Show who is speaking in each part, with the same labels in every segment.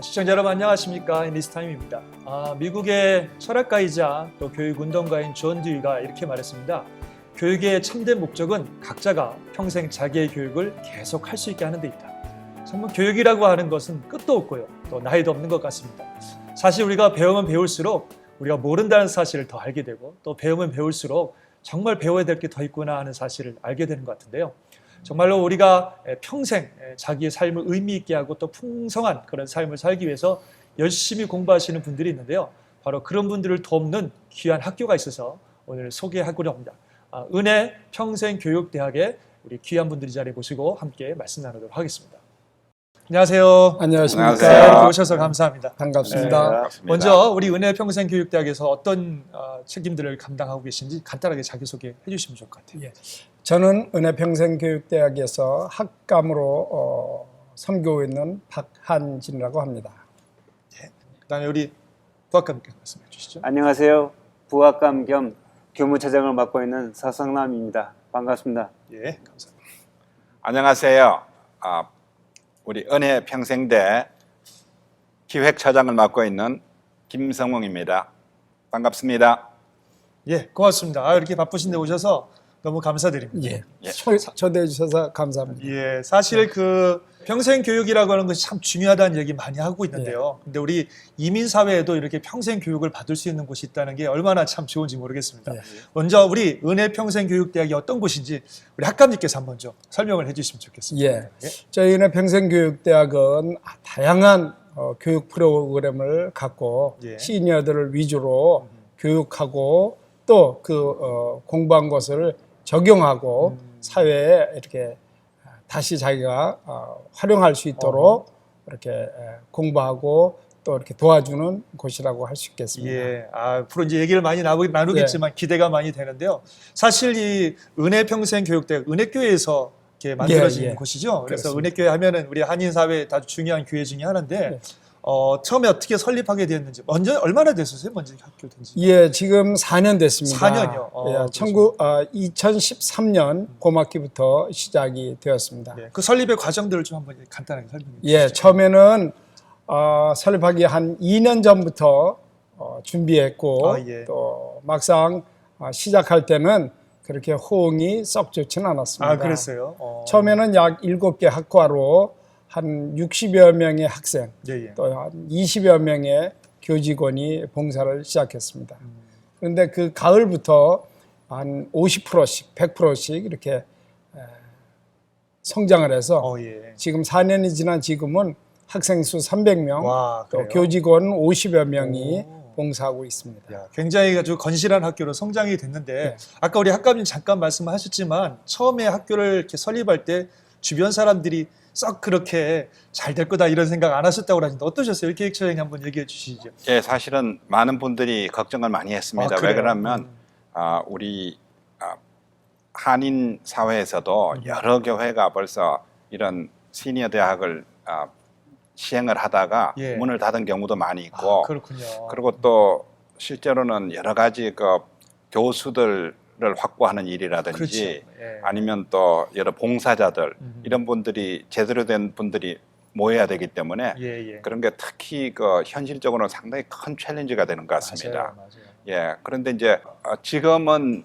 Speaker 1: 시청자 여러분 안녕하십니까, 리스타임입니다. 미국의 철학가이자 또 교육운동가인 존 듀이가 이렇게 말했습니다. 교육의 참된 목적은 각자가 평생 자기의 교육을 계속 할 수 있게 하는 데 있다. 정말 교육이라고 하는 것은 끝도 없고요, 또 나이도 없는 것 같습니다. 사실 우리가 배우면 배울수록 우리가 모른다는 사실을 더 알게 되고, 또 배우면 배울수록 정말 배워야 될 게 더 있구나 하는 사실을 알게 되는 것 같은데요. 정말로 우리가 평생 자기의 삶을 의미 있게 하고 또 풍성한 그런 삶을 살기 위해서 열심히 공부하시는 분들이 있는데요. 바로 그런 분들을 돕는 귀한 학교가 있어서 오늘 소개하고자 합니다. 은혜 평생교육대학의 우리 귀한 분들이 자리에 모시고 함께 말씀 나누도록 하겠습니다. 안녕하세요.
Speaker 2: 안녕하십니까.
Speaker 1: 이렇게 오셔서 감사합니다.
Speaker 2: 반갑습니다.
Speaker 1: 네. 먼저 우리 은혜 평생교육대학에서 어떤 책임들을 감당하고 계신지 간단하게 자기소개해 주시면 좋을 것 같아요.
Speaker 2: 예. 저는 은혜평생교육대학에서 학감으로 섬기고 있는 박한진이라고 합니다.
Speaker 1: 네. 그다음에 우리 부학감께 말씀해 주시죠.
Speaker 3: 안녕하세요. 부학감 겸 교무차장을 맡고 있는 서성남입니다. 반갑습니다.
Speaker 1: 예, 감사합니다.
Speaker 4: 안녕하세요. 우리 은혜평생대 기획차장을 맡고 있는 김성웅입니다. 반갑습니다.
Speaker 1: 예, 고맙습니다. 이렇게 바쁘신데 오셔서 너무 감사드립니다.
Speaker 2: 예.
Speaker 4: 예.
Speaker 2: 초대해 주셔서 감사합니다.
Speaker 1: 예, 사실 그 평생 교육이라고 하는 것이 참 중요하다는 얘기 많이 하고 있는데요. 근데 우리 이민 사회에도 이렇게 평생 교육을 받을 수 있는 곳이 있다는 게 얼마나 참 좋은지 모르겠습니다.
Speaker 2: 예.
Speaker 1: 먼저 우리 은혜 평생 교육대학이 어떤 곳인지 우리 학감님께서 한번 좀 설명을 해주시면 좋겠습니다.
Speaker 2: 예. 저희 은혜평생교육대학은 다양한 교육 프로그램을 갖고
Speaker 1: 예.
Speaker 2: 시니어들을 위주로 교육하고 또 그 공부한 것을 적용하고 사회에 이렇게 다시 자기가 활용할 수 있도록 이렇게 공부하고 또 이렇게 도와주는 곳이라고 할 수 있겠습니다.
Speaker 1: 예, 앞으로 이제 얘기를 많이 나누겠지만 기대가 많이 되는데요. 사실 이 은혜평생교육대학 은혜교회에서 이렇게 만들어진
Speaker 2: 예, 예.
Speaker 1: 곳이죠. 그래서
Speaker 2: 그렇습니다.
Speaker 1: 은혜교회 하면은 우리 한인 사회에 아주 중요한 교회 중에 하나인데 처음에 어떻게 설립하게 되었는지 먼저 얼마나 됐었어요? 먼저 학교 된지?
Speaker 2: 예, 지금 4년 됐습니다.
Speaker 1: 4년이요?
Speaker 2: 예, 2013년 봄학기부터 시작이 되었습니다.
Speaker 1: 네, 그 설립의 과정들을 좀 한번 간단하게 설명해 주시죠.
Speaker 2: 예, 처음에는 설립하기 한 2년 전부터 준비했고
Speaker 1: 예.
Speaker 2: 또 막상 시작할 때는 그렇게 호응이 썩 좋지는 않았습니다.
Speaker 1: 그랬어요?
Speaker 2: 처음에는 약 7개 학과로 한 60여 명의 학생,
Speaker 1: 예, 예.
Speaker 2: 또 한 20여 명의 교직원이 봉사를 시작했습니다. 그런데 그 가을부터 한 50%씩, 100%씩 이렇게 성장을 해서
Speaker 1: 예.
Speaker 2: 지금 4년이 지난 지금은 학생 수 300명,
Speaker 1: 와,
Speaker 2: 또
Speaker 1: 그래요?
Speaker 2: 교직원 50여 명이 봉사하고 있습니다.
Speaker 1: 야, 굉장히 아주 건실한 학교로 성장이 됐는데
Speaker 2: 네.
Speaker 1: 아까 우리 학감님 잠깐 말씀하셨지만 처음에 학교를 이렇게 설립할 때 주변 사람들이 썩 그렇게 잘 될 거다 이런 생각 안 하셨다고 하는데 어떠셨어요? 기획처장님 한번 얘기해 주시죠.
Speaker 4: 예, 사실은 많은 분들이 걱정을 많이 했습니다. 왜
Speaker 1: 그래요?
Speaker 4: 그러냐면 우리 한인 사회에서도 여러 교회가 벌써 이런 시니어 대학을 시행을 하다가
Speaker 1: 예.
Speaker 4: 문을 닫은 경우도 많이 있고,
Speaker 1: 그렇군요.
Speaker 4: 그리고 또 실제로는 여러 가지 그 교수들을 확보하는 일이라든지
Speaker 1: 그렇죠. 예.
Speaker 4: 아니면 또 여러 봉사자들 이런 분들이 제대로 된 분들이 모여야 되기 때문에
Speaker 1: 예.
Speaker 4: 그런 게 특히 그 현실적으로는 상당히 큰 챌린지가 되는 것 같습니다.
Speaker 1: 맞아요.
Speaker 4: 예, 그런데 이제 지금은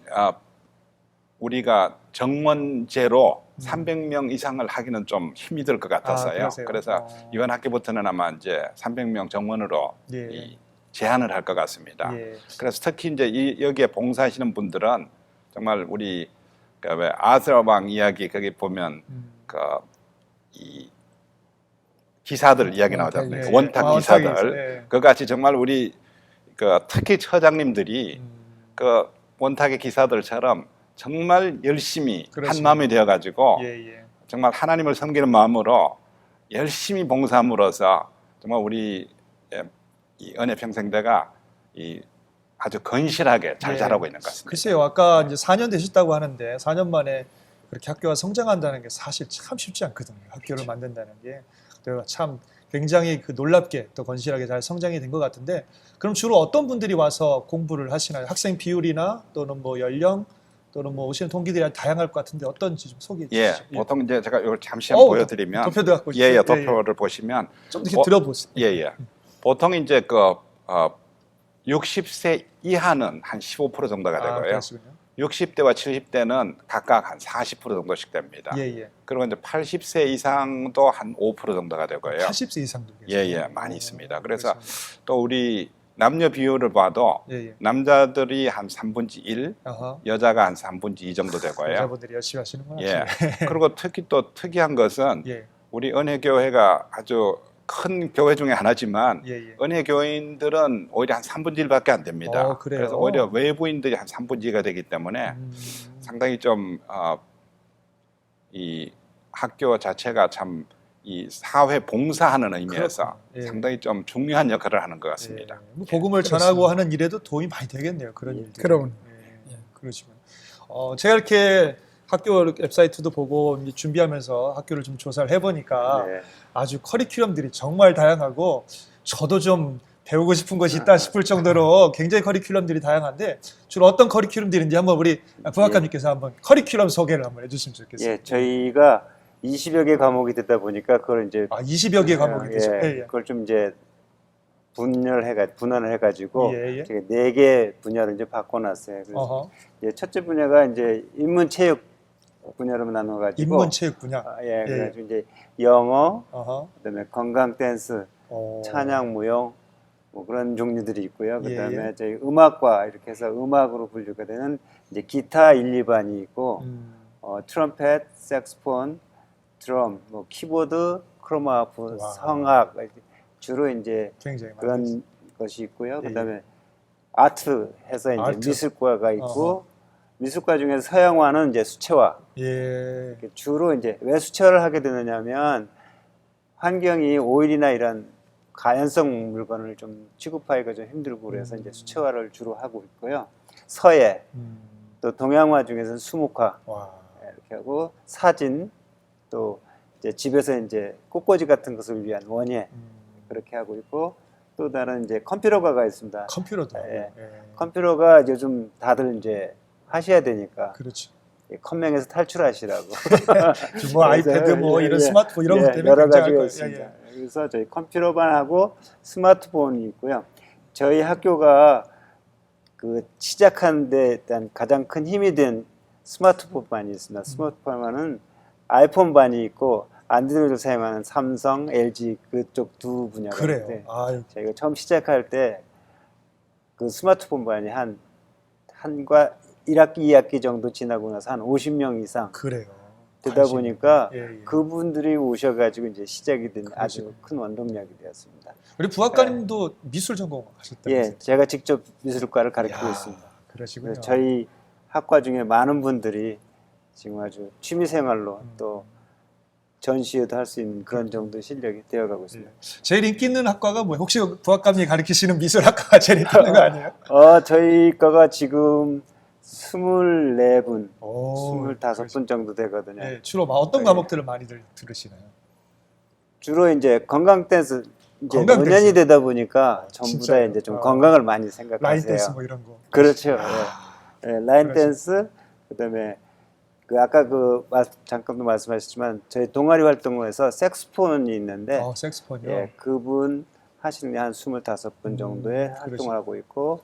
Speaker 4: 우리가 정원제로 300명 이상을 하기는 좀 힘이 들 것 같았어요.
Speaker 1: 그러세요?
Speaker 4: 그래서 이번 학기부터는 아마 이제 300명 정원으로
Speaker 1: 예.
Speaker 4: 제한을 할 것 같습니다.
Speaker 1: 예.
Speaker 4: 그래서 특히 이제 여기에 봉사하시는 분들은 정말 우리 왜 아스라 왕 이야기 거기 보면 이 기사들 이야기 나오잖아요.
Speaker 1: 예.
Speaker 4: 원탁 기사들
Speaker 1: 원탁이
Speaker 4: 그같이 정말 우리 특히 처장님들이 그 원탁의 기사들처럼 정말 열심히
Speaker 1: 그렇습니다.
Speaker 4: 한 마음이 되어가지고
Speaker 1: 예.
Speaker 4: 정말 하나님을 섬기는 마음으로 열심히 봉사함으로써 정말 우리 이 은혜평생대가 아주 건실하게 잘
Speaker 1: 예.
Speaker 4: 자라고 있는 것 같습니다.
Speaker 1: 글쎄요, 아까 이제 4년 되셨다고 하는데 4년 만에 그렇게 학교가 성장한다는 게 사실 참 쉽지 않거든요. 학교를 만든다는 게 참 굉장히 놀랍게 또 건실하게 잘 성장이 된 것 같은데, 그럼 주로 어떤 분들이 와서 공부를 하시나요? 학생 비율이나 또는 뭐 연령 또는 뭐 오시는 동기들이 다양할 것 같은데 어떤지 좀 소개해
Speaker 4: 예,
Speaker 1: 주시죠.
Speaker 4: 보통 이제 제가 이걸 잠시 한번 보여드리면
Speaker 1: 도표도 갖고
Speaker 4: 예,
Speaker 1: 있어요.
Speaker 4: 예, 도표를 보시면
Speaker 1: 좀 이렇게 들어보세요.
Speaker 4: 예, 예. 보통 이제 60세 이하는 한 15% 정도가 되고요.
Speaker 1: 그러시군요.
Speaker 4: 60대와 70대는 각각 한 40% 정도씩 됩니다.
Speaker 1: 예, 예.
Speaker 4: 그리고 이제 80세 이상도 한 5% 정도가 되고요.
Speaker 1: 80세 이상도
Speaker 4: 예,
Speaker 1: 계세요.
Speaker 4: 예, 많이 있습니다. 그래서
Speaker 1: 그렇습니다.
Speaker 4: 또 우리 남녀 비율을 봐도
Speaker 1: 예, 예.
Speaker 4: 남자들이 한 3분의 1,
Speaker 1: 아하.
Speaker 4: 여자가 한 3분의 2 정도 되고요.
Speaker 1: 여자분들이 열심히 하시는구나.
Speaker 4: 예. 그리고 특히 또 특이한 것은
Speaker 1: 예,
Speaker 4: 우리 은혜교회가 아주 큰 교회 중에 하나지만
Speaker 1: 예, 예.
Speaker 4: 은혜교인들은 오히려 한 3분의 1밖에 안 됩니다.
Speaker 1: 그래요?
Speaker 4: 그래서 오히려 외부인들이 한 3분의 2가 되기 때문에 상당히 좀 이 학교 자체가 참 이 사회 봉사하는 의미에서
Speaker 1: 그렇군요. 예.
Speaker 4: 상당히 좀 중요한 역할을 하는 것 같습니다.
Speaker 1: 예. 뭐 복음을 전하고 하는 일에도 도움이 많이 되겠네요. 그런 일들.
Speaker 2: 그럼.
Speaker 1: 예. 그러시군요. 제가 이렇게 학교 웹사이트도 보고 이제 준비하면서 학교를 좀 조사를 해보니까
Speaker 3: 네.
Speaker 1: 아주 커리큘럼들이 정말 다양하고 저도 좀 배우고 싶은 것이 있다 싶을 정도로 굉장히 커리큘럼들이 다양한데 주로 어떤 커리큘럼들인지 한번 우리 부학감님께서 한번 커리큘럼 소개를 한번 해주시면 좋겠습니다.
Speaker 3: 예, 저희가 20여 개 과목이 되다 보니까 그걸 이제
Speaker 1: 20여 개 과목이 되죠.
Speaker 3: 예, 그걸 좀 이제 분할을 해가지고
Speaker 1: 예, 예.
Speaker 3: 제가 4개 분야로 이제 바꿔놨어요. 그래서
Speaker 1: 어허.
Speaker 3: 이제 첫째 분야가 이제 인문체육 분야로 나눠가지고
Speaker 1: 인문체육 분야.
Speaker 3: 예, 그래가지고 이제 영어,
Speaker 1: 어허.
Speaker 3: 그다음에 건강 댄스,
Speaker 1: 어.
Speaker 3: 찬양, 무용 뭐 그런 종류들이 있고요.
Speaker 1: 예,
Speaker 3: 그다음에
Speaker 1: 예.
Speaker 3: 저희 음악과 이렇게 해서 음악으로 분류가 되는 이제 기타 1, 2반이 있고 트럼펫, 색스폰, 드럼, 뭐 키보드, 크로마프,
Speaker 1: 와.
Speaker 3: 성악 주로 이제
Speaker 1: 굉장히
Speaker 3: 그런
Speaker 1: 많이
Speaker 3: 것이 있고요.
Speaker 1: 예,
Speaker 3: 그다음에 아트 해서 이제
Speaker 1: 아트.
Speaker 3: 미술과가 있고
Speaker 1: 어허.
Speaker 3: 미술과 중에서 서양화는 이제 수채화.
Speaker 1: 예.
Speaker 3: 주로 이제 왜 수채화를 하게 되느냐면 환경이 오일이나 이런 가연성 물건을 좀 취급하기가 좀 힘들고 그래서 이제 수채화를 주로 하고 있고요. 서예, 또 동양화 중에서는 수묵화
Speaker 1: 와.
Speaker 3: 이렇게 하고 사진, 또 이제 집에서 이제 꽃꽂이 같은 것을 위한 원예 그렇게 하고 있고 또 다른 이제 컴퓨터과가 있습니다.
Speaker 1: 컴퓨터도.
Speaker 3: 예.
Speaker 1: 예.
Speaker 3: 컴퓨터가 요즘 다들 이제 하셔야 되니까
Speaker 1: 그렇죠.
Speaker 3: 컴맹에서 탈출하시라고.
Speaker 1: 뭐 아이패드 뭐 이런 스마트폰 이런 것 때문에
Speaker 3: 여러
Speaker 1: 굉장할
Speaker 3: 가지가
Speaker 1: 거예요.
Speaker 3: 있습니다.
Speaker 1: 예, 예.
Speaker 3: 그래서 저희 컴퓨터반하고 스마트폰이 있고요. 저희 학교가 그 시작하는 데 일단 가장 큰 힘이 된 스마트폰반이 있습니다. 스마트폰반은 아이폰반이 있고 안드로이드를 사용하는 삼성, LG 그쪽 두 분야가
Speaker 1: 그래요.
Speaker 3: 있는데
Speaker 1: 아유.
Speaker 3: 저희가 처음 시작할 때 그 스마트폰반이 한과 1학기, 2학기 정도 지나고 나서 한 50명 이상
Speaker 1: 그래요.
Speaker 3: 되다
Speaker 1: 관심이.
Speaker 3: 보니까
Speaker 1: 예, 예.
Speaker 3: 그분들이 오셔가지고 이제 시작이 된 아주
Speaker 1: 그러시군요.
Speaker 3: 큰 원동력이 되었습니다.
Speaker 1: 우리 부학과님도 미술 전공 하셨다면서요?
Speaker 3: 예, 제가 직접 미술과를 가르치고
Speaker 1: 이야,
Speaker 3: 있습니다.
Speaker 1: 그러시군요.
Speaker 3: 그래서 저희 학과 중에 많은 분들이 지금 아주 취미 생활로 또 전시회도 할 수 있는 그런 정도 실력이 되어가고 있습니다.
Speaker 1: 제일 인기 있는 학과가 뭐 혹시 부학감이 가르치시는 미술학과가 제일 인기 있는 거 아니에요?
Speaker 3: 저희 과가 지금 24분,
Speaker 1: 오,
Speaker 3: 25분 정도 되거든요.
Speaker 1: 네, 주로 어떤
Speaker 3: 예.
Speaker 1: 과목들을 많이들 들으시나요?
Speaker 3: 주로 이제 건강 댄스 이제
Speaker 1: 건강
Speaker 3: 노년이
Speaker 1: 댄스.
Speaker 3: 되다 보니까 전부 다
Speaker 1: 진짜요?
Speaker 3: 이제 좀
Speaker 1: 아.
Speaker 3: 건강을 많이 생각하세요.
Speaker 1: 라인 댄스 뭐 이런 거.
Speaker 3: 그렇죠. 예. 예, 라인
Speaker 1: 그러시구나.
Speaker 3: 댄스 그다음에 그 아까 잠깐도 말씀하셨지만 저희 동아리 활동에서 색스폰이 있는데
Speaker 1: 색스폰이요.
Speaker 3: 예, 그분 하시는 한 25분 정도의 활동을
Speaker 1: 그러시구나.
Speaker 3: 하고 있고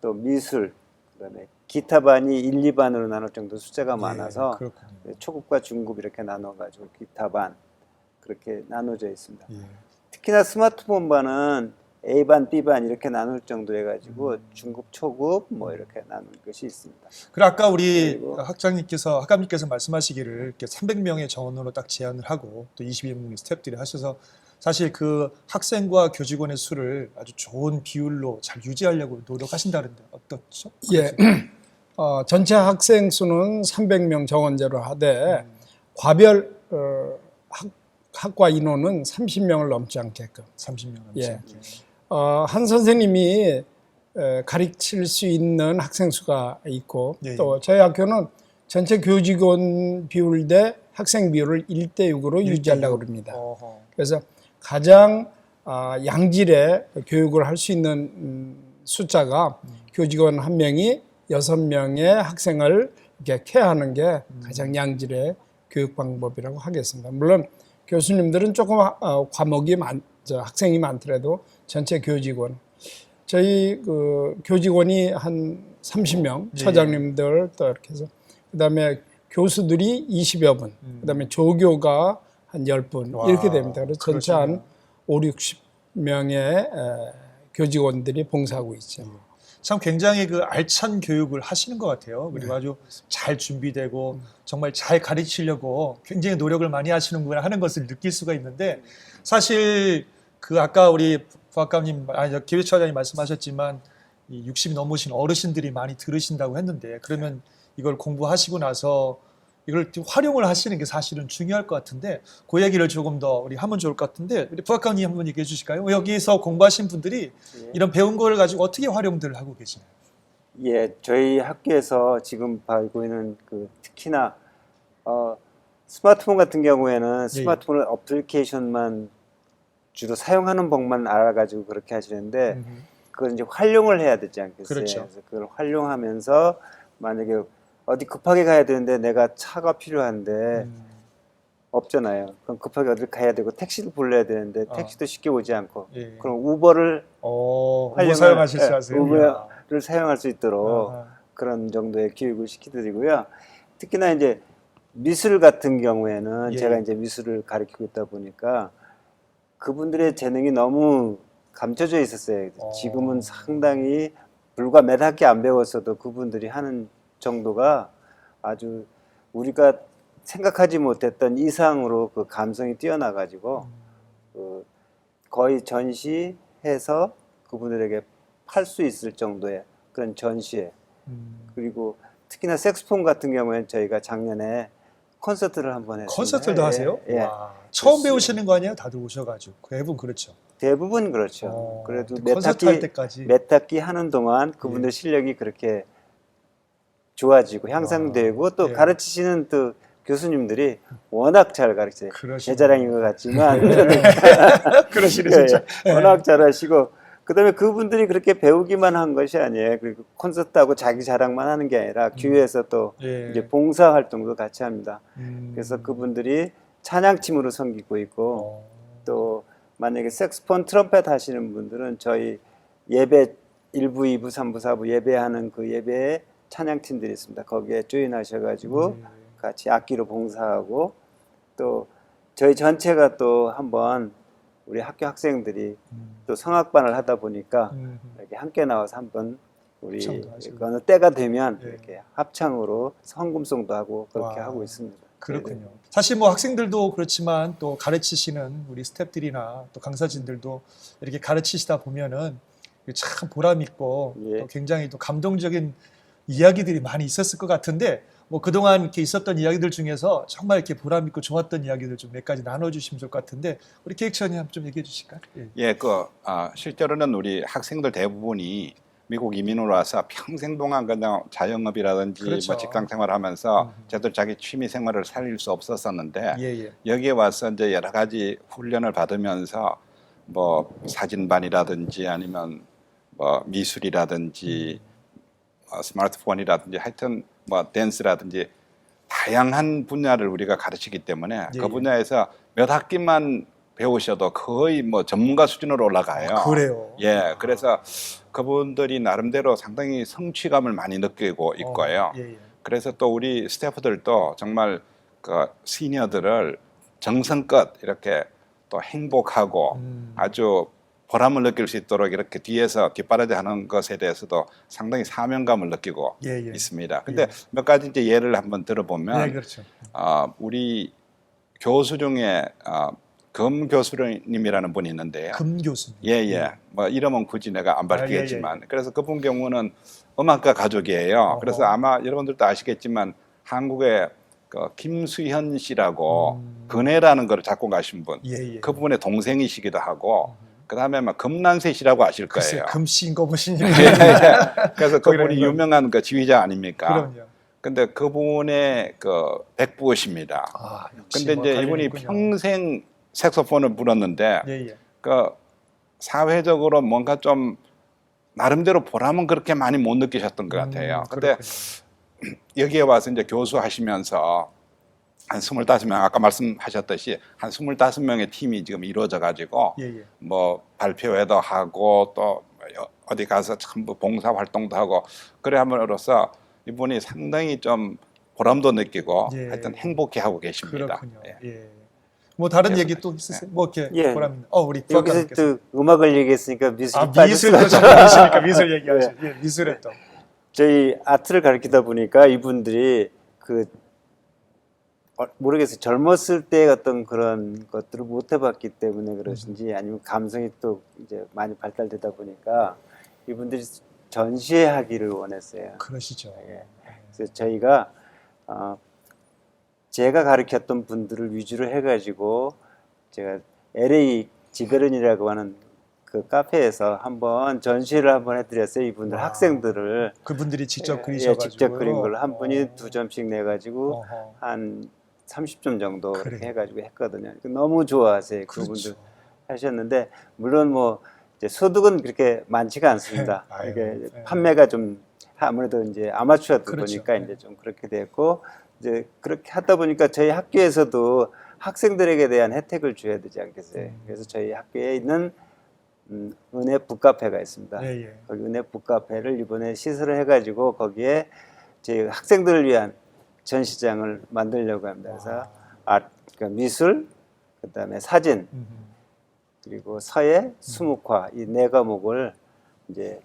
Speaker 3: 또 미술 그다음에 기타반이 1, 2반으로 나눌 정도 숫자가 많아서
Speaker 1: 예, 그렇군요.
Speaker 3: 초급과 중급 이렇게 나눠가지고 기타반 그렇게 나눠져 있습니다.
Speaker 1: 예.
Speaker 3: 특히나 스마트폰 반은 A반, B반 이렇게 나눌 정도 해가지고 중급, 초급 뭐 이렇게 나눌 것이 있습니다.
Speaker 1: 그리고 아까 우리
Speaker 3: 그리고-
Speaker 1: 학감님께서 말씀하시기를 이렇게 300명의 정원으로 딱 제안을 하고 또 22명의 스태프들이 하셔서 사실 그 학생과 교직원의 수를 아주 좋은 비율로 잘 유지하려고 노력하신다는데 어떻죠?
Speaker 2: 예. 전체 학생 수는 300명 정원제로 하되 과별 학과 인원은 30명을 넘지 않게끔.
Speaker 1: 30명
Speaker 2: 예.
Speaker 1: 남짓.
Speaker 2: 한 선생님이 가르칠 수 있는 학생 수가 있고
Speaker 1: 예,
Speaker 2: 또 저희 학교는 전체 교직원 비율 대 학생 비율을 1대6으로 유지하려고 합니다.
Speaker 1: 어허.
Speaker 2: 그래서 가장 양질의 교육을 할 수 있는 숫자가 교직원 한 명이 6명의 학생을 이렇게 케어하는 게 가장 양질의 교육 방법이라고 하겠습니다. 물론 교수님들은 조금 과목이 학생이 많더라도 전체 교직원 저희 그 교직원이 한 30명,
Speaker 1: 네.
Speaker 2: 처장님들 또 이렇게 해서 그다음에 교수들이 20여 분, 그다음에 조교가 한 10분
Speaker 1: 와,
Speaker 2: 이렇게 됩니다. 그래서 전체 한
Speaker 1: 그렇군요.
Speaker 2: 5, 60명의 교직원들이 봉사하고 있죠.
Speaker 1: 참 굉장히 그 알찬 교육을 하시는 것 같아요. 그리고 아주 잘 준비되고 정말 잘 가르치려고 굉장히 노력을 많이 하시는구나 하는 것을 느낄 수가 있는데 사실 그 아까 우리 부학감님, 기획처장님 말씀하셨지만 이 60 넘으신 어르신들이 많이 들으신다고 했는데 그러면 이걸 공부하시고 나서 이걸 좀 활용을 하시는 게 사실은 중요할 것 같은데 그 얘기를 조금 더 우리 하면 좋을 것 같은데 우리 부학감님 한번 얘기해 주실까요? 여기서 공부하신 분들이 이런 배운 거를 가지고 어떻게 활용들을 하고 계시나요?
Speaker 3: 예, 저희 학교에서 지금 보고 있는 그 특히나 스마트폰 같은 경우에는 스마트폰을 어플리케이션만 주로 사용하는 법만 알아가지고 그렇게 하시는데 그걸 이제 활용을 해야 되지 않겠어요?
Speaker 1: 그렇죠.
Speaker 3: 그래서 그걸 활용하면서 만약에 어디 급하게 가야 되는데 내가 차가 필요한데 없잖아요. 그럼 급하게 어딜 가야 되고 택시를 불러야 되는데 택시도 쉽게 오지 않고
Speaker 1: 예.
Speaker 3: 그럼 우버를
Speaker 1: 우버 사용하실 줄 아세요?
Speaker 3: 우버를 사용할 수 있도록
Speaker 1: 아하.
Speaker 3: 그런 정도의 교육을 시켜드리고요. 특히나 이제 미술 같은 경우에는
Speaker 1: 예.
Speaker 3: 제가 이제 미술을 가르치고 있다 보니까 그분들의 재능이 너무 감춰져 있었어요. 지금은 상당히 불과 몇 학기 안 배웠어도 그분들이 하는 정도가 아주 우리가 생각하지 못했던 이상으로 그 감성이 뛰어나가지고 거의 전시해서 그분들에게 팔 수 있을 정도의 그런 전시회. 그리고 특히나 색소폰 같은 경우에는 저희가 작년에 콘서트를 한번 했어요.
Speaker 1: 콘서트도 하세요?
Speaker 3: 예.
Speaker 1: 와, 처음 배우시는 거 아니에요? 다들 오셔가지고 대부분 그렇죠.
Speaker 3: 대부분 그렇죠. 그래도
Speaker 1: 콘서트 할 때까지
Speaker 3: 몇 학기 하는 동안 그분들 실력이 그렇게 좋아지고 향상되고 또 가르치시는 또 교수님들이 워낙 잘 가르쳐요. 제 자랑인 것 같지만
Speaker 1: 그러시네 진짜.
Speaker 3: 워낙 잘하시고 그다음에 그분들이 그렇게 배우기만 한 것이 아니에요. 그리고 콘서트하고 자기 자랑만 하는 게 아니라 교회에서 또 이제 봉사 활동도 같이 합니다. 그래서 그분들이 찬양팀으로 섬기고 있고 또 만약에 색소폰, 트럼펫 하시는 분들은 저희 예배 1부, 2부, 3부, 4부 예배하는 그 예배에 찬양팀들이 있습니다. 거기에 조인하셔가지고 같이 악기로 봉사하고 또 저희 전체가 또 한번 우리 학교 학생들이 또 성악반을 하다 보니까 이렇게 함께 나와서 한번 우리 어느 때가 되면 이렇게 합창으로 헌금송도 하고 그렇게 하고 있습니다.
Speaker 1: 그렇군요.
Speaker 3: 네네.
Speaker 1: 사실 뭐 학생들도 그렇지만 또 가르치시는 우리 스태프들이나 또 강사진들도 이렇게 가르치시다 보면은 참 보람 있고 또 굉장히 또 감동적인 이야기들이 많이 있었을 것 같은데 뭐 그동안 이렇게 있었던 이야기들 중에서 정말 이렇게 보람 있고 좋았던 이야기들 좀 몇 가지 나눠주시면 좋을 것 같은데 우리 기획처님 좀 얘기해 주실까요?
Speaker 4: 예, 실제로는 우리 학생들 대부분이 미국 이민으로 와서 평생 동안 그냥 자영업이라든지
Speaker 1: 그렇죠.
Speaker 4: 뭐 직장 생활하면서 제대로 자기 취미 생활을 살릴 수 없었었는데
Speaker 1: 예.
Speaker 4: 여기에 와서 이제 여러 가지 훈련을 받으면서 뭐 사진반이라든지 아니면 뭐 미술이라든지 스마트폰이라든지 하여튼 뭐 댄스라든지 다양한 분야를 우리가 가르치기 때문에 그 분야에서 몇 학기만 배우셔도 거의 뭐 전문가 수준으로 올라가요.
Speaker 1: 그래요.
Speaker 4: 예, 그래서 그분들이 나름대로 상당히 성취감을 많이 느끼고 있고요. 그래서 또 우리 스태프들도 정말 그 시니어들을 정성껏 이렇게 또 행복하고 아주 보람을 느낄 수 있도록 이렇게 뒤에서 뒷바라지 하는 것에 대해서도 상당히 사명감을 느끼고 있습니다. 근데 몇 가지 이제 예를 한번 들어보면
Speaker 1: 그렇죠.
Speaker 4: 우리 교수 중에 금 교수님이라는 분이 있는데요.
Speaker 1: 금 교수님.
Speaker 4: 예. 뭐 이름은 굳이 내가 안 밝히겠지만 그래서 그분 경우는 음악가 가족이에요. 그래서 아마 여러분들도 아시겠지만 한국의 그 김수현 씨라고 근해라는 걸 작곡하신 분, 그 부분의 동생이시기도 하고 그다음에 막 금난세 씨라고 아실 거예요.
Speaker 1: 금씨인 거 보시니까.
Speaker 4: 그래서 그분이 유명한 그 지휘자 아닙니까?
Speaker 1: 그럼요.
Speaker 4: 근데 그분의 그 백부십니다. 근데 이제 이분이 평생 색소폰을 불었는데 그 사회적으로 뭔가 좀 나름대로 보람은 그렇게 많이 못 느끼셨던 것 같아요. 근데 여기에 와서 이제 교수하시면서 한 25명, 아까 말씀하셨듯이 한 25명의 팀이 지금 이루어져 가지고
Speaker 1: 예, 예.
Speaker 4: 뭐 발표회도 하고 또 어디 가서 전부 봉사 활동도 하고 그래 함으로써 이분이 상당히 좀 보람도 느끼고
Speaker 1: 예.
Speaker 4: 하여튼 행복해 하고 계십니다.
Speaker 1: 그렇군요.
Speaker 4: 예.
Speaker 1: 예. 뭐 다른
Speaker 4: 그래서-
Speaker 1: 얘기 또 있으세요? 뭐 이렇게
Speaker 3: 예.
Speaker 1: 보람. 우리
Speaker 3: 여기서
Speaker 1: 부학장님께서.
Speaker 3: 또 음악을 얘기했으니까 미술이
Speaker 1: 아,
Speaker 3: 빠질
Speaker 1: 미술도
Speaker 3: 수가 없죠.
Speaker 1: 전문이시니까 미술 얘기하시죠. 예, 미술에 또.
Speaker 3: 저희 아트를 가르치다 보니까 이분들이 모르겠어요. 젊었을 때 어떤 그런 것들을 못 해봤기 때문에 그러신지 아니면 감성이 또 이제 많이 발달되다 보니까 이분들이 전시하기를 원했어요.
Speaker 1: 그러시죠.
Speaker 3: 예. 그래서 저희가 제가 가르쳤던 분들을 위주로 해가지고 제가 LA 지거런이라고 하는 그 카페에서 한번 전시를 한번 해드렸어요. 이분들
Speaker 1: 와.
Speaker 3: 학생들을
Speaker 1: 그분들이 직접
Speaker 3: 예,
Speaker 1: 그리셔가지고.
Speaker 3: 직접 그린 걸 한 분이 2점씩 내가지고
Speaker 1: 어허.
Speaker 3: 한 30점 정도
Speaker 1: 그래요.
Speaker 3: 그렇게 해가지고 했거든요. 너무 좋아하세요.
Speaker 1: 그렇죠.
Speaker 3: 그분들 하셨는데 물론 뭐 이제 소득은 그렇게 많지가 않습니다.
Speaker 1: 아유,
Speaker 3: 이게
Speaker 1: 예.
Speaker 3: 판매가 좀 아무래도 이제 아마추어다
Speaker 1: 그렇죠.
Speaker 3: 보니까 이제 좀 그렇게 됐고 이제 그렇게 하다 보니까 저희 학교에서도 학생들에게 대한 혜택을 줘야 되지 않겠어요. 그래서 저희 학교에 있는 은혜 북카페가 있습니다.
Speaker 1: 예, 예.
Speaker 3: 거기 은혜 북카페를 이번에 시설을 해가지고 거기에 저희 학생들을 위한 전시장을 만들려고 합니다. 그래서 그러니까 미술, 그다음에 사진, 그리고 서예, 수묵화 이 네 과목을 이제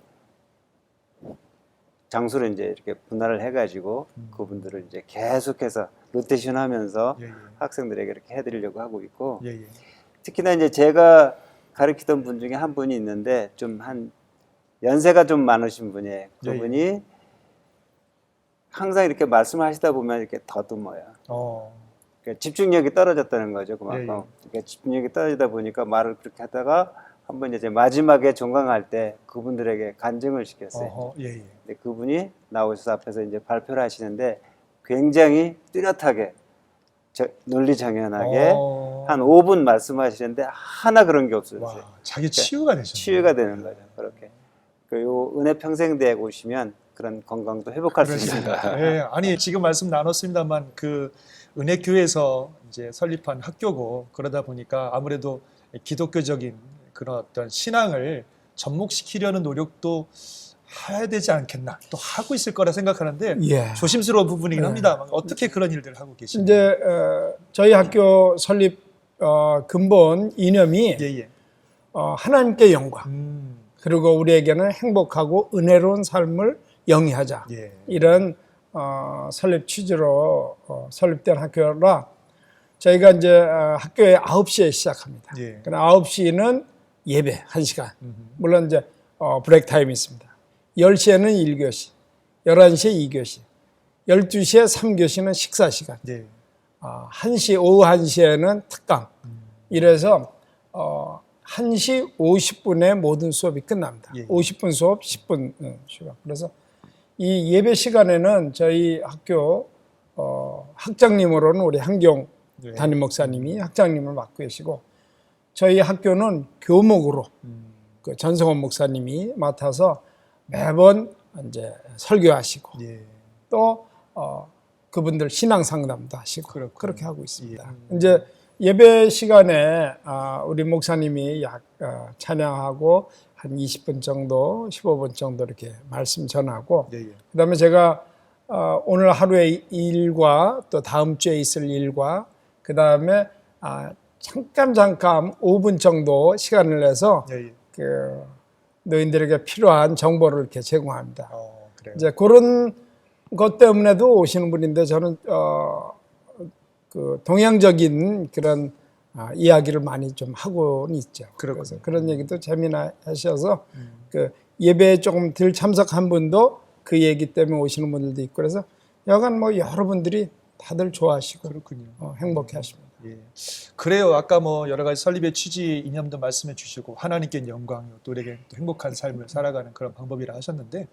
Speaker 3: 장소를 이제 이렇게 분할을 해가지고 그분들을 이제 계속해서 로테이션하면서
Speaker 1: 예, 예.
Speaker 3: 학생들에게 이렇게 해드리려고 하고 있고
Speaker 1: 예, 예.
Speaker 3: 특히나 이제 제가 가르치던 분 중에 한 분이 있는데 좀 한 연세가 좀 많으신 분이에요. 그분이 항상 이렇게 말씀하시다 보면 이렇게 더듬어요. 그러니까 집중력이 떨어졌다는 거죠. 그만큼 그러니까 집중력이 떨어지다 보니까 말을 그렇게 하다가 한번 이제 마지막에 종강할 때 그분들에게 간증을 시켰어요.
Speaker 1: 어허. 예, 예.
Speaker 3: 근데 그분이 나오셔서 앞에서 이제 발표를 하시는데 굉장히 뚜렷하게 논리정연하게 한 5분 말씀하시는데 하나 그런 게 없었어요.
Speaker 1: 와, 자기 치유가 되셨네요.
Speaker 3: 치유가 되는 거죠. 그렇게. 요 은혜평생대에 오시면 그런 건강도 회복할 수 있습니다.
Speaker 1: 예, 아니 지금 말씀 나눴습니다만 그 은혜교회에서 이제 설립한 학교고 그러다 보니까 아무래도 기독교적인 그런 어떤 신앙을 접목시키려는 노력도 해야 되지 않겠나 또 하고 있을 거라 생각하는데
Speaker 2: 예.
Speaker 1: 조심스러운 부분이긴 합니다. 어떻게 그런 일들을 하고 계신지.
Speaker 2: 이제 저희 학교 설립 근본 이념이
Speaker 1: 예, 예.
Speaker 2: 하나님께 영광 그리고 우리에게는 행복하고 은혜로운 삶을 영위하자
Speaker 1: 예.
Speaker 2: 이런 설립 취지로 설립된 학교라 저희가 이제 학교에 9시에 시작합니다.
Speaker 1: 예.
Speaker 2: 그럼 9시는 예배 1시간 물론 이제 브레이크 타임이 있습니다. 10시에는 1교시 11시에 2교시 12시에 3교시는 식사 시간
Speaker 1: 예.
Speaker 2: 1시 오후 1시에는 특강 이래서 1시 50분에 모든 수업이 끝납니다.
Speaker 1: 예.
Speaker 2: 50분 수업 10분 시간. 그래서 이 예배 시간에는 저희 학교 학장님으로는 우리 한경
Speaker 1: 예.
Speaker 2: 담임 목사님이 학장님을 맡고 계시고 저희 학교는 교목으로 그 전성원 목사님이 맡아서 매번 이제 설교하시고
Speaker 1: 예.
Speaker 2: 또 그분들 신앙 상담도 하시고
Speaker 1: 그렇군요.
Speaker 2: 그렇게 하고 있습니다.
Speaker 1: 예.
Speaker 2: 이제 예배 시간에 우리 목사님이 찬양하고 한 20분 정도, 15분 정도 이렇게 말씀 전하고
Speaker 1: 예, 예.
Speaker 2: 그다음에 제가 오늘 하루의 일과 또 다음 주에 있을 일과 그다음에 잠깐 5분 정도 시간을 내서
Speaker 1: 예, 예.
Speaker 2: 그 너희들에게 필요한 정보를 이렇게 제공합니다.
Speaker 1: 그래요.
Speaker 2: 이제 그런 것 때문에도 오시는 분인데 저는 그 동양적인 그런 이야기를 많이 좀 하고는 있죠.
Speaker 1: 그렇군요.
Speaker 2: 그래서 그런 얘기도 재미나셔서 그 예배에 조금 덜 참석한 분도 그 얘기 때문에 오시는 분들도 있고 그래서 여간 뭐 여러분들이 다들 좋아하시고
Speaker 1: 그렇군요.
Speaker 2: 행복해하십니다.
Speaker 1: 예. 그래요. 아까 뭐 여러 가지 설립의 취지 이념도 말씀해 주시고 하나님께 영광, 또 우리에게 또 행복한 삶을 살아가는 그런 방법이라 하셨는데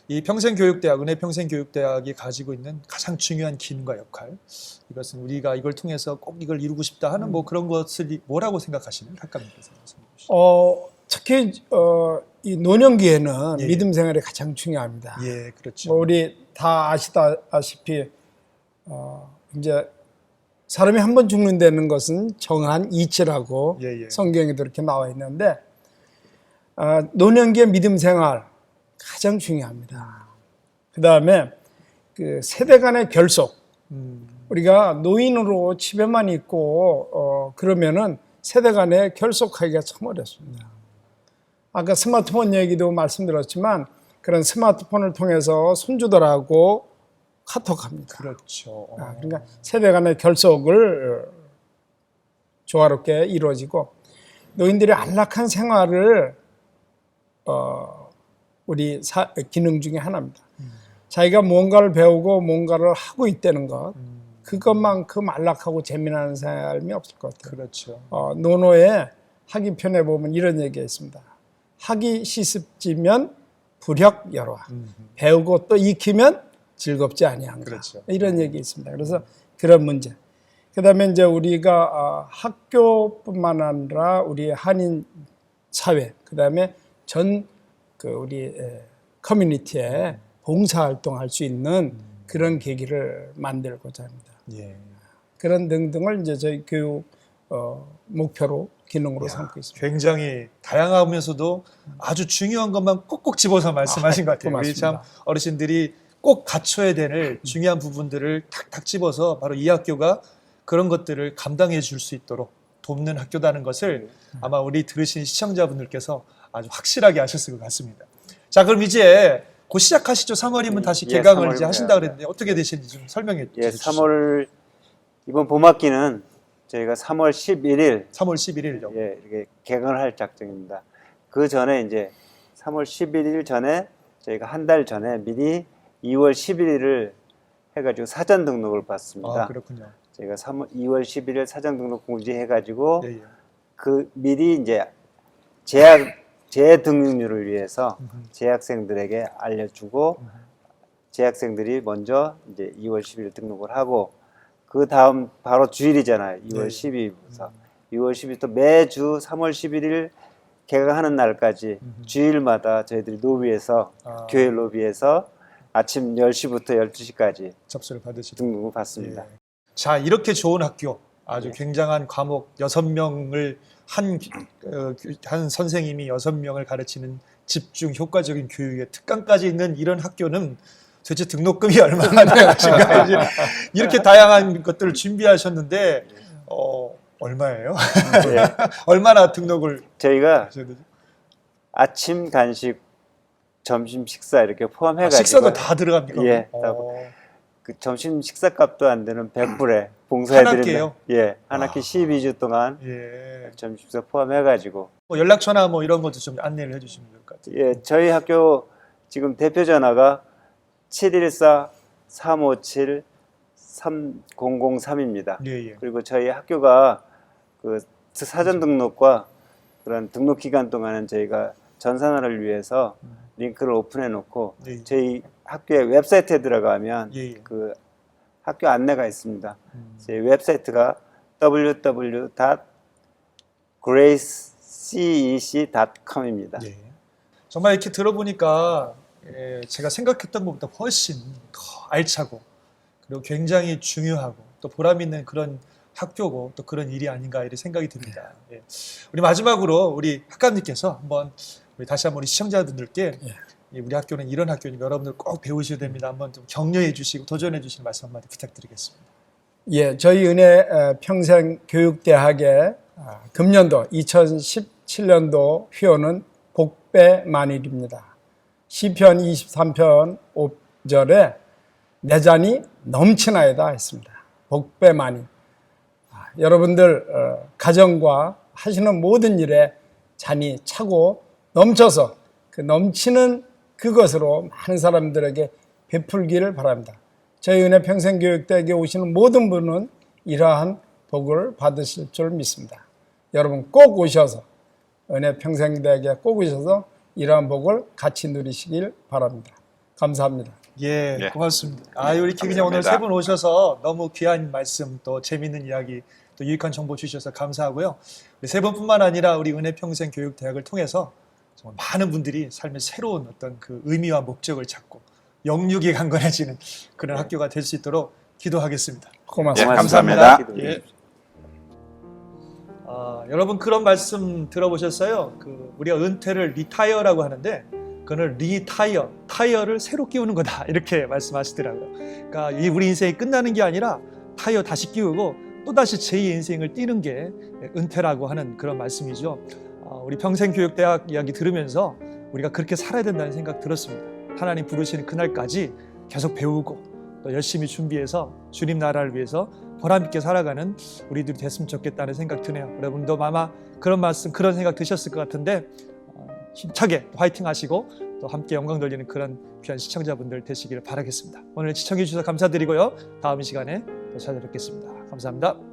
Speaker 1: 이 평생교육대학, 은혜평생교육대학이 가지고 있는 가장 중요한 기능과 역할 이것은 우리가 이걸 통해서 꼭 이걸 이루고 싶다 하는 뭐 그런 것을 뭐라고 생각하시는 학감님께서 말씀해 주시죠.
Speaker 2: 특히 이 노년기에는
Speaker 1: 예, 예.
Speaker 2: 믿음 생활이 가장 중요합니다.
Speaker 1: 예, 그렇죠.
Speaker 2: 뭐 우리 다 아시다시피 이제 사람이 한 번 죽는다는 것은 정한 이치라고
Speaker 1: 예, 예.
Speaker 2: 성경에도 이렇게 나와 있는데 노년기의 믿음 생활 가장 중요합니다. 그 다음에 그 세대 간의 결속. 우리가 노인으로 집에만 있고 그러면은 세대 간에 결속하기가 참 어렵습니다. 아까 스마트폰 얘기도 말씀드렸지만 그런 스마트폰을 통해서 손주들하고 카톡합니다.
Speaker 1: 그렇죠.
Speaker 2: 그러니까 세대 간의 결속을 조화롭게 이루어지고 노인들이 안락한 생활을 우리 기능 중에 하나입니다. 자기가 뭔가를 배우고 뭔가를 하고 있다는 것, 그것만큼 안락하고 재미나는 삶이 없을 것 같아요.
Speaker 1: 그렇죠.
Speaker 2: 논어의 학위편에 보면 이런 얘기가 있습니다. 학이 시습지면 불혁여로와 배우고 또 익히면 즐겁지 아니한가.
Speaker 1: 그렇죠.
Speaker 2: 이런 얘기 있습니다. 그래서 그런 문제. 그다음에 이제 우리가 학교뿐만 아니라 우리 한인 사회, 그다음에 우리 커뮤니티에 봉사활동할 수 있는 그런 계기를 만들고자 합니다.
Speaker 1: 예.
Speaker 2: 그런 등등을 이제 저희 교육 목표로 기능으로 삼고 있습니다.
Speaker 1: 굉장히 다양하면서도 아주 중요한 것만 꼭꼭 집어서 말씀하신 것 같아요. 우리 참
Speaker 2: 고맙습니다.
Speaker 1: 어르신들이 꼭 갖춰야 될 중요한 부분들을 탁탁 집어서 바로 이 학교가 그런 것들을 감당해 줄 수 있도록 돕는 학교다는 것을 아마 우리 들으신 시청자분들께서 아주 확실하게 아셨을 것 같습니다. 자, 그럼 이제 곧 시작하시죠. 3월이면 다시
Speaker 3: 예,
Speaker 1: 개강을
Speaker 3: 3월
Speaker 1: 이제 하신다 그랬는데 어떻게 되시는지 좀 설명해
Speaker 3: 예,
Speaker 1: 주시죠.
Speaker 3: 3월 이번 봄학기는 저희가 3월 11일
Speaker 1: 3월 11일
Speaker 3: 예, 이렇게 개강을 할 작정입니다. 그 전에 이제 3월 11일 전에 저희가 한 달 전에 미리 2월 11일을 해가지고 사전 등록을 받습니다.
Speaker 1: 아, 그렇군요.
Speaker 3: 저희가 2월 11일 사전 등록 공지해가지고
Speaker 1: 예, 예.
Speaker 3: 그 미리 이제 재등록률을 위해서 재학생들에게 알려주고 재학생들이 먼저 이제 2월 10일 등록을 하고 그 다음 바로 주일이잖아요. 2월 12일부터 2월 10일부터 매주 3월 11일 개강하는 날까지 주일마다 저희들이 로비에서 교회 로비에서 아침 10시부터 12시까지
Speaker 1: 접수를 받으시고
Speaker 3: 등록을 받습니다.
Speaker 1: 예. 자, 이렇게 좋은 학교, 아주
Speaker 3: 예.
Speaker 1: 굉장한 과목 6명을 한 선생님이 6명을 가르치는 집중 효과적인 교육의 특강까지 있는 이런 학교는 도대체 등록금이 얼마나 되신가요? 이렇게 다양한 것들을 준비하셨는데 얼마예요?
Speaker 3: 예.
Speaker 1: 얼마나 등록을
Speaker 3: 저희가
Speaker 1: 하셔야 되죠?
Speaker 3: 아침 간식, 점심 식사 이렇게 포함해가지고
Speaker 1: 식사도 다 들어갑니까?
Speaker 3: 예, 그 점심 식사값도 안 되는 100불에 봉사해드리는
Speaker 1: 한 학기예요?
Speaker 3: 예, 한 학기 12주 동안
Speaker 1: 예.
Speaker 3: 점심 식사 포함해가지고
Speaker 1: 뭐 연락처나 뭐 이런 것도 좀 안내를 해주시면 될 것 같아요.
Speaker 3: 예, 저희 학교 지금 대표 전화가 714-357-3003입니다.
Speaker 1: 예, 예.
Speaker 3: 그리고 저희 학교가 그 사전 등록과 그런 등록 기간 동안은 저희가 전산화를 위해서 링크를 오픈해 놓고
Speaker 1: 예.
Speaker 3: 저희 학교의 웹사이트에 들어가면
Speaker 1: 예, 예.
Speaker 3: 그 학교 안내가 있습니다. 저희 웹사이트가 www.gracecec.com입니다.
Speaker 1: 예. 정말 이렇게 들어보니까 제가 생각했던 것보다 훨씬 더 알차고 그리고 굉장히 중요하고 또 보람 있는 그런 학교고 또 그런 일이 아닌가 이런 생각이 듭니다. 예. 우리 마지막으로 우리 학감님께서 한번 우리 다시 한번 우리 시청자분들께 우리 학교는 이런 학교니까 여러분들 꼭 배우셔야 됩니다. 한번 좀 격려해 주시고 도전해 주시는 말씀 한마디 부탁드리겠습니다.
Speaker 2: 예, 저희 은혜 평생교육대학의 금년도 2017년도 회원은 복배만일입니다. 시편 23편 5절에 내 잔이 넘치나이다 했습니다. 복배만일. 여러분들 가정과 하시는 모든 일에 잔이 차고 넘쳐서 그 넘치는 그것으로 많은 사람들에게 베풀기를 바랍니다. 저희 은혜 평생교육대학에 오시는 모든 분은 이러한 복을 받으실 줄 믿습니다. 여러분 꼭 오셔서 은혜 평생대학에 꼭 오셔서 이러한 복을 같이 누리시길 바랍니다. 감사합니다.
Speaker 1: 예,
Speaker 4: 예.
Speaker 1: 고맙습니다. 이렇게 그냥 오늘
Speaker 4: 감사합니다.
Speaker 1: 세 분 오셔서 너무 귀한 말씀 또 재미있는 이야기 또 유익한 정보 주셔서 감사하고요. 세 분뿐만 아니라 우리 은혜평생교육대학을 통해서 정말 많은 분들이 삶의 새로운 어떤 그 의미와 목적을 찾고 영육이 강건해지는 그런 학교가 될 수 있도록 기도하겠습니다.
Speaker 2: 고맙습니다.
Speaker 4: 예, 감사합니다.
Speaker 1: 예. 여러분 그런 말씀 들어보셨어요? 우리가 은퇴를 리타이어라고 하는데 그거는 리타이어, 타이어를 새로 끼우는 거다 이렇게 말씀하시더라고요. 그러니까 우리 인생이 끝나는 게 아니라 타이어 다시 끼우고 또 다시 제2의 인생을 띄는 게 은퇴라고 하는 그런 말씀이죠. 우리 평생교육대학 이야기 들으면서 우리가 그렇게 살아야 된다는 생각 들었습니다. 하나님 부르시는 그날까지 계속 배우고 또 열심히 준비해서 주님 나라를 위해서 보람있게 살아가는 우리들이 됐으면 좋겠다는 생각 드네요. 여러분도 아마 그런 말씀, 그런 생각 드셨을 것 같은데 힘차게 화이팅 하시고 또 함께 영광 돌리는 그런 귀한 시청자분들 되시기를 바라겠습니다. 오늘 시청해 주셔서 감사드리고요. 다음 시간에 또 찾아뵙겠습니다. 감사합니다.